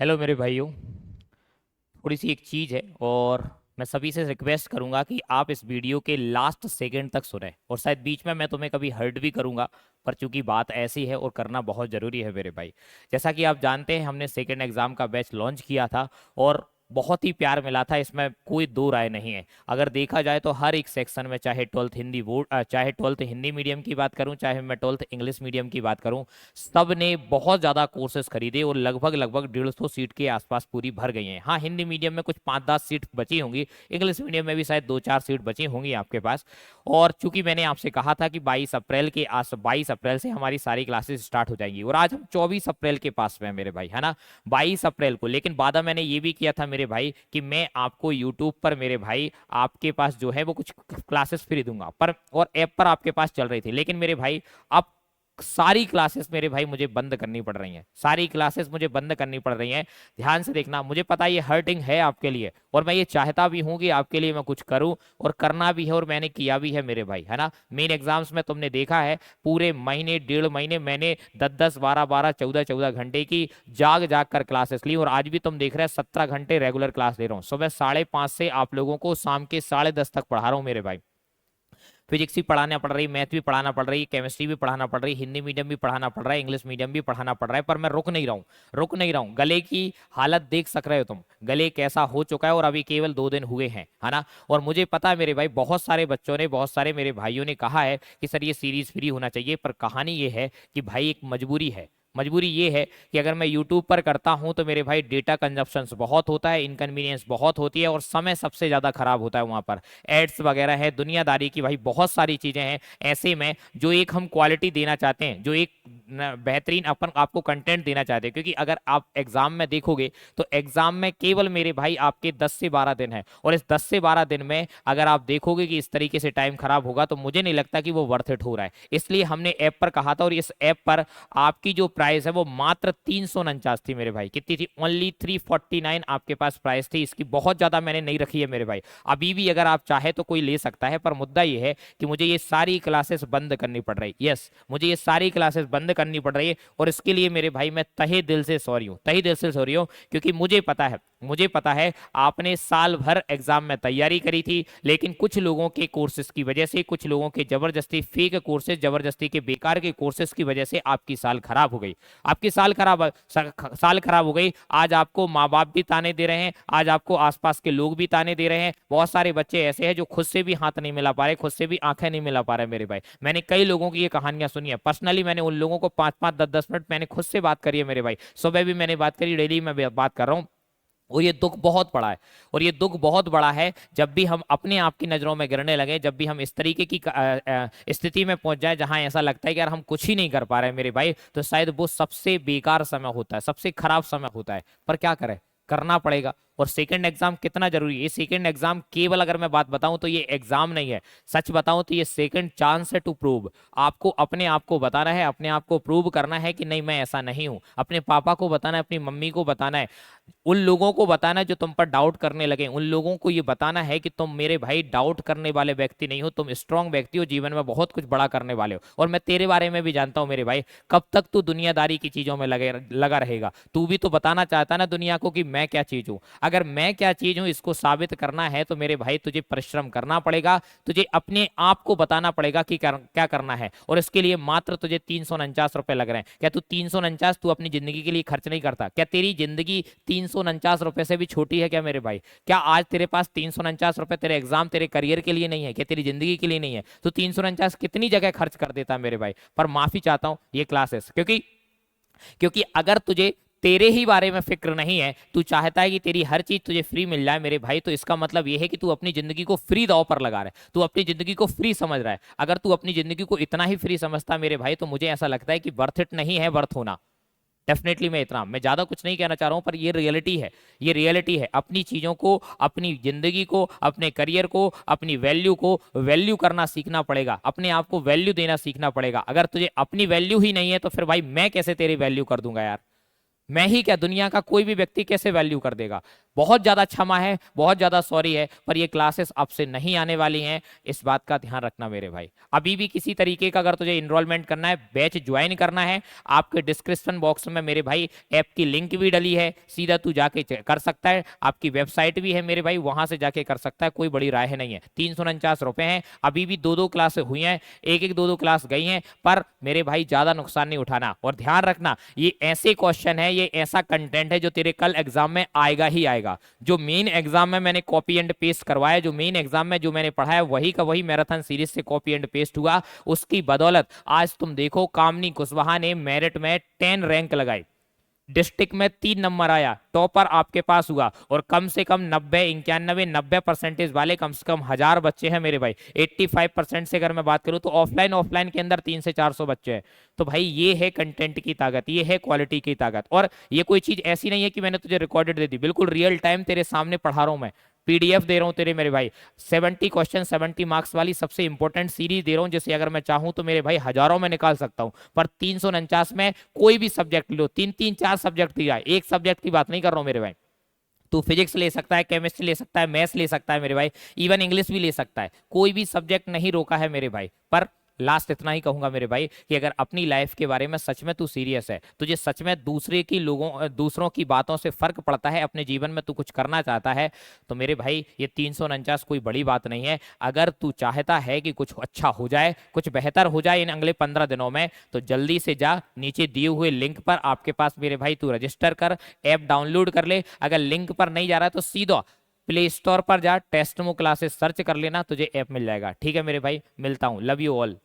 Hello मेरे भाइयों। थोड़ी सी एक चीज़ है और मैं सभी से रिक्वेस्ट करूंगा कि आप इस वीडियो के लास्ट सेकंड तक सुने और शायद बीच में मैं तुम्हें कभी हर्ट भी करूंगा। पर चूंकि बात ऐसी है और करना बहुत ज़रूरी है मेरे भाई। जैसा कि आप जानते हैं हमने सेकंड एग्ज़ाम का बैच लॉन्च किया था और बहुत ही प्यार मिला था, इसमें कोई दो राय नहीं है। अगर देखा जाए तो हर एक सेक्शन में, चाहे ट्वेल्थ हिंदी बोर्ड चाहे ट्वेल्थ हिंदी मीडियम की बात करूं, चाहे मैं ट्वेल्थ इंग्लिश मीडियम की बात करूं, सब ने बहुत ज़्यादा कोर्सेज खरीदे और लगभग लगभग 150 सीट के आसपास पूरी भर गई हैं। हाँ, हिंदी मीडियम में कुछ 5-10 सीट बची होंगी, इंग्लिश मीडियम में भी शायद 2-4 सीट बची होंगी आपके पास। और चूंकि मैंने आपसे कहा था कि 22 अप्रैल से हमारी सारी क्लासेस स्टार्ट हो जाएंगी और आज हम 24 अप्रैल के पास में हैं मेरे भाई, है ना। 22 अप्रैल को, लेकिन वादा मैंने ये भी किया था मेरे भाई कि मैं आपको यूट्यूब पर मेरे भाई आपके पास जो है वो कुछ क्लासेस फ्री दूंगा, पर और ऐप पर आपके पास चल रही थी। लेकिन मेरे भाई अब सारी क्लासेस मेरे भाई मुझे बंद करनी पड़ रही हैं, सारी क्लासेस मुझे बंद करनी पड़ रही हैं। ध्यान से देखना, मुझे पता है ये हर्टिंग है आपके लिए और मैं ये चाहता भी हूं कि आपके लिए मैं कुछ करूं और करना भी है और मैंने किया भी है मेरे भाई, है ना। मेन एग्जाम्स में तुमने देखा है पूरे महीने 1.5 महीने मैंने 10-10 12-12 14-14 घंटे की जाग जाग कर क्लासेस ली और आज भी तुम देख रहे हैं 17 घंटे रेगुलर क्लास ले रहा हूँ। सुबह 5:30 से आप लोगों को शाम के 10:30 तक पढ़ा रहा हूँ मेरे भाई। फिजिक्स भी पढ़ाना पड़ रही, मैथ भी पढ़ाना पड़ रही, केमिस्ट्री भी पढ़ाना पड़ रही, हिंदी मीडियम भी पढ़ाना पड़ रहा है, इंग्लिश मीडियम भी पढ़ाना पड़ रहा है। पर मैं रुक नहीं रहा हूँ, रुक नहीं रहा हूँ। गले की हालत देख सक रहे हो तुम, गले कैसा हो चुका है और अभी केवल 2 दिन हुए हैं, है ना। और मुझे पता है मेरे भाई, बहुत सारे बच्चों ने, बहुत सारे मेरे भाइयों ने कहा है कि सर ये सीरीज फ्री होना चाहिए, पर कहानी ये है कि भाई एक मजबूरी है। मजबूरी ये है कि अगर मैं यूट्यूब पर करता हूं तो मेरे भाई डेटा कंजप्शन बहुत होता है, इनकन्वीनियंस बहुत होती है और समय सबसे ज़्यादा खराब होता है वहां पर। एड्स वगैरह है, दुनियादारी की भाई बहुत सारी चीज़ें हैं। ऐसे में जो एक हम क्वालिटी देना चाहते हैं, जो एक बेहतरीन अपन आपको कंटेंट देना चाहते हैं, क्योंकि अगर आप एग्जाम में देखोगे तो एग्जाम में केवल मेरे भाई आपके 10 से 12 दिन है और इस 10 से 12 दिन में अगर आप देखोगे कि इस तरीके से टाइम खराब होगा तो मुझे नहीं लगता कि वो वर्थ इट हो रहा है। इसलिए हमने ऐप पर कहा था और इस ऐप पर आपकी जो प्राइस है वो मात्र 349 थी मेरे भाई। कितनी थी? ओनली 349 आपके पास प्राइस थी इसकी। बहुत ज्यादा मैंने नहीं रखी है मेरे भाई। अभी भी अगर आप चाहे तो कोई ले सकता है, पर मुद्दा ये है कि मुझे ये सारी क्लासेस बंद करनी पड़ रही। यस, मुझे ये सारी क्लासेस बंद करनी पड़ रही है और इसके लिए मेरे भाई मैं तहे दिल से सॉरी हूँ, तहे दिल से सॉरी हूँ। क्योंकि मुझे पता है आपने साल भर एग्जाम में तैयारी करी थी, लेकिन कुछ लोगों के कोर्सेज की वजह से, कुछ लोगों के जबरदस्ती फेक कोर्सेज, जबरदस्ती के बेकार के कोर्सेज की वजह से आपकी साल खराब हो गई। आपकी साल खराब हो गई। आज आपको माँ बाप भी ताने दे रहे हैं, आज आपको आसपास के लोग भी ताने दे रहे हैं। बहुत सारे बच्चे ऐसे हैं जो खुद से भी हाथ नहीं मिला पा रहे, खुद से भी आंखें नहीं मिला पा रहे मेरे भाई। मैंने कई लोगों की ये कहानियां सुनी है पर्सनली। मैंने उन लोगों को 5-5 10-10 मिनट मैंने खुद से बात करी है मेरे भाई। सुबह भी मैंने बात करी, डेली मैं बात कर रहा हूँ। और ये दुख बहुत बड़ा है, और ये दुख बहुत बड़ा है जब भी हम अपने आप की नज़रों में गिरने लगे, जब भी हम इस तरीके की स्थिति में पहुंच जाए जहां ऐसा लगता है कि यार हम कुछ ही नहीं कर पा रहे मेरे भाई, तो शायद वो सबसे बेकार समय होता है, सबसे खराब समय होता है। पर क्या करें, करना पड़ेगा। और सेकंड एग्जाम कितना जरूरी है? ये सेकंड एग्जाम केवल, अगर मैं बात बताऊं तो ये एग्जाम नहीं है, सच बताऊं तो ये सेकंड चांस है टू प्रूव। आपको अपने आप को बताना है, अपने आप को प्रूव करना है कि नहीं मैं ऐसा नहीं हूं। अपने पापा को बताना है, अपनी मम्मी को बताना है, उन लोगों को बताना है जो तुम पर डाउट करने लगे, उन लोगों को ये बताना है कि तुम मेरे भाई डाउट करने वाले व्यक्ति नहीं हो, तुम स्ट्रांग व्यक्ति हो, जीवन में बहुत कुछ बड़ा करने वाले हो। और मैं तेरे बारे में भी जानता हूं मेरे भाई, कब तक तू दुनियादारी की चीजों में लगा रहेगा। तू भी तो बताना चाहता ना दुनिया को कि मैं क्या चीज हूं। अगर मैं क्या चीज हूं इसको साबित करना है तो मेरे भाई तुझे परिश्रम करना पड़ेगा, तुझे अपने आप को बताना पड़ेगा कि क्या करना है। और इसके लिए मात्र तुझे 349 रुपए लग रहे हैं। क्या तू 349 तू अपनी जिंदगी के लिए खर्च नहीं करता? क्या तेरी जिंदगी 349 रुपए से भी छोटी है क्या मेरे भाई? क्या आज तेरे पास 349 रुपए तेरे एग्जाम, तेरे करियर के लिए नहीं है? क्या तेरी जिंदगी के लिए नहीं है? तो 349 कितनी जगह खर्च कर देता है मेरे भाई। पर माफी चाहता हूं ये क्लासेस, क्योंकि अगर तुझे तेरे ही बारे में फिक्र नहीं है, तू चाहता है कि तेरी हर चीज तुझे फ्री मिल जाए मेरे भाई, तो इसका मतलब यह है कि तू अपनी जिंदगी को फ्री दांव पर लगा रहा है, तू अपनी जिंदगी को फ्री समझ रहा है। अगर तू अपनी जिंदगी को इतना ही फ्री समझता मेरे भाई, तो मुझे ऐसा लगता है कि वर्थ इट नहीं है वर्थ होना। डेफिनेटली मैं ज्यादा कुछ नहीं कहना चाह रहा हूं, पर ये रियलिटी है, ये रियलिटी है। अपनी चीजों को, अपनी जिंदगी को, अपने करियर को, अपनी वैल्यू को वैल्यू करना सीखना पड़ेगा, अपने आप को वैल्यू देना सीखना पड़ेगा। अगर तुझे अपनी वैल्यू ही नहीं है तो फिर भाई मैं कैसे तेरी वैल्यू कर दूंगा यार? मैं ही क्या, दुनिया का कोई भी व्यक्ति कैसे वैल्यू कर देगा? बहुत ज्यादा क्षमा है, बहुत ज्यादा सॉरी है, पर ये क्लासेस अब से नहीं आने वाली हैं, इस बात का ध्यान रखना मेरे भाई। अभी भी किसी तरीके का अगर तुझे इनरोलमेंट करना है, बैच ज्वाइन करना है, आपके डिस्क्रिप्शन बॉक्स में मेरे भाई ऐप की लिंक भी डली है, सीधा तू जाके कर सकता है। आपकी वेबसाइट भी है मेरे भाई, वहां से जाके कर सकता है, कोई बड़ी राय नहीं है। 349 रुपए हैं, अभी भी 2-2 क्लास हुई हैं, एक एक 2-2 क्लास गई हैं, पर मेरे भाई ज्यादा नुकसान नहीं उठाना। और ध्यान रखना, ये ऐसे क्वेश्चन है, ये ऐसा कंटेंट है जो तेरे कल एग्जाम में आएगा ही आएगा। जो मेन एग्जाम में मैंने कॉपी एंड पेस्ट करवाया, जो मेन एग्जाम में जो मैंने पढ़ाया, वही का वही मैराथन सीरीज से कॉपी एंड पेस्ट हुआ। उसकी बदौलत आज तुम देखो, कामनी कुशवाहा ने मेरिट में 10 रैंक लगाई, डिस्ट्रिक्ट में 3 नंबर आया, टॉपर आपके पास हुआ, और कम से कम 90-91-90% वाले कम से कम 1000 बच्चे हैं मेरे भाई। 85% से अगर मैं बात करूं तो ऑफलाइन के अंदर 300 से 400 बच्चे हैं। तो भाई ये है कंटेंट की ताकत, ये है क्वालिटी की ताकत। और ये कोई चीज ऐसी नहीं है कि मैंने तुझे रिकॉर्डेड दे दी, बिल्कुल रियल टाइम तेरे सामने पढ़ा रहा हूं मैं, पीडीएफ दे रहा हूं तेरे मेरे भाई। 70 क्वेश्चन 70 मार्क्स वाली सबसे इंपॉर्टेंट सीरीज दे रहा हूं, जिसे अगर मैं चाहूं तो मेरे भाई हजारों में निकाल सकता हूं। पर 349 में कोई भी सब्जेक्ट लो, 3-3-4 सब्जेक्ट दिया है, एक सब्जेक्ट की बात नहीं कर रहा हूं मेरे भाई। तू फिजिक्स ले सकता है, केमिस्ट्री ले सकता है, मैथ्स ले सकता है मेरे भाई, इवन इंग्लिश भी ले सकता है, कोई भी सब्जेक्ट नहीं रोका है मेरे भाई। पर लास्ट इतना ही कहूंगा मेरे भाई कि अगर अपनी लाइफ के बारे में सच में तू सीरियस है, तुझे सच में दूसरों की बातों से फर्क पड़ता है, अपने जीवन में तू कुछ करना चाहता है, तो मेरे भाई ये 349 कोई बड़ी बात नहीं है। अगर तू चाहता है कि कुछ अच्छा हो जाए, कुछ बेहतर हो जाए इन अगले 15 दिनों में, तो जल्दी से जा, नीचे दिए हुए लिंक पर आपके पास मेरे भाई तू रजिस्टर कर, ऐप डाउनलोड कर ले। अगर लिंक पर नहीं जा रहा है तो सीधा प्ले स्टोर पर जा, टेस्टमो क्लासेस सर्च कर लेना, तुझे ऐप मिल जाएगा। ठीक है मेरे भाई, मिलता हूं, लव यू ऑल।